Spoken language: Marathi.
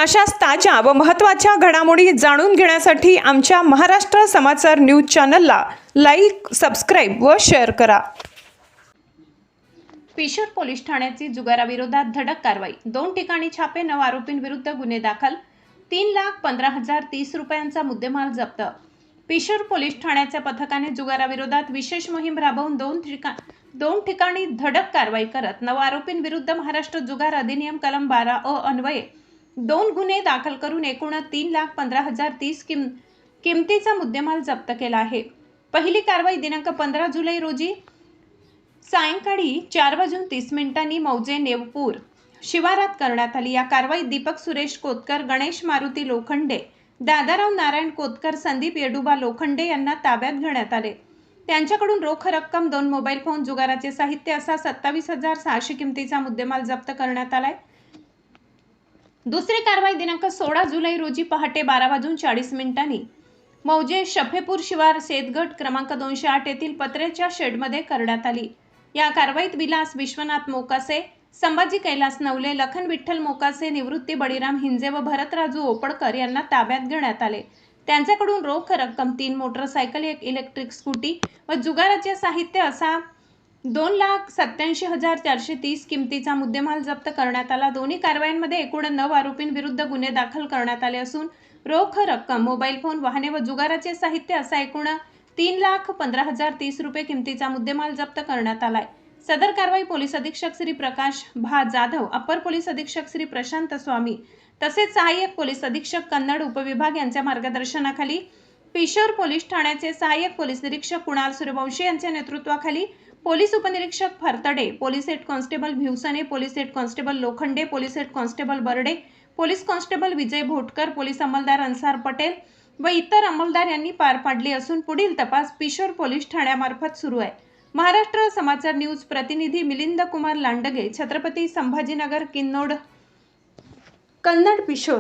अशाच ताज्या व महत्त्वाच्या घडामोडी जाणून घेण्यासाठी आमच्या महाराष्ट्र समाचार न्यूज चॅनलला लाईक, सबस्क्राईब व शेअर करा। पिशोर पोलीस ठाण्याची जुगाराविरोधात धडक कारवाई। 2 ठिकाणी छापे, 9 आरोपींविरुद्ध गुन्हे दाखल। 3,15,030 रुपयांचा मुद्देमाल जप्त। पिशोर पोलीस ठाण्याच्या पथकाने जुगाराविरोधात विशेष मोहीम राबवून 2 ठिकाणी धडक कारवाई करत 9 आरोपींविरुद्ध महाराष्ट्र जुगार अधिनियम कलम 12 अन्वये 2 गुन्हे दाखल करून एकूण 3,15,030 किमतीचा मुद्देमाल जप्त केला आहे। पहिली कारवाई दिनांक 15 जुलै रोजी सायंकाळी 4:30 मौजे नेवपूर शिवारात करण्यात आली। या कारवाईत दीपक सुरेश कोतकर, गणेश मारुती लोखंडे, दादाराव नारायण कोतकर, संदीप येडुबा लोखंडे यांना ताब्यात घेण्यात आले। त्यांच्याकडून रोख रक्कम, 2 मोबाईल फोन, जुगाराचे साहित्य असा 27,600 किमतीचा मुद्देमाल जप्त करण्यात आलाय। दुसरी कारवाई दिनांक 16 जुलै रोजी पहाटे 12:40 मौजे शफेपूर शिवार सेतगट क्रमांक 208 येथील पत्र्याच्या शेडमध्ये करण्यात आली। या कारवाईत विलास विश्वनाथ मोकासे, संभाजी कैलास नवले, लखन विठ्ठल मोकासे, निवृत्ती बळीराम हिंजे व भरतराजू ओपडकर यांना ताब्यात घेण्यात आले। त्यांच्याकडून रोख रक्कम, 3 मोटरसायकल, 1 इलेक्ट्रिक स्कूटी व जुगाराचे साहित्य असा 2,87,430 किमतीचा मुद्देमाल जप्त करण्यात आला। दोन्ही कारवायांमध्ये एकूण 9 आरोपींविरुद्ध गुन्हे दाखल करण्यात आले असून रोख रक्कम, मोबाईल फोन, वाहने व जुगाराचे साहित्य असा एकूण 3,15,030 रुपये किमतीचा मुद्देमाल जप्त करण्यात आलाय। सदर कारवाई पोलीस अधीक्षक श्री प्रकाश भा जाधव, अपर पोलीस अधीक्षक श्री प्रशांत स्वामी तसेच सहाय्यक पोलीस अधीक्षक कन्नड उपविभाग यांच्या मार्गदर्शनाखाली पिशोर पोलीस ठाण्याचे सहाय्यक पोलीस निरीक्षक कुणाल सूर्यवंशी यांच्या नेतृत्वाखाली पोलीस उपनिरीक्षक Phartade, police head constable Bhivsane, police head constable Lokhande, police head constable Barde, police constable Vijay Bhotkar, police अंमलदार अन्सार पटेल व इतर अंमलदार यांनी पार पाडले असून पुढील तपास पिशोर पोलीस ठाण्यामार्फत सुरू आहे। महाराष्ट्र समाचार न्यूज प्रतिनिधी मिलिंद कुमार लांडगे, छत्रपती संभाजीनगर, किन्नौड, कन्नड, पिशोर।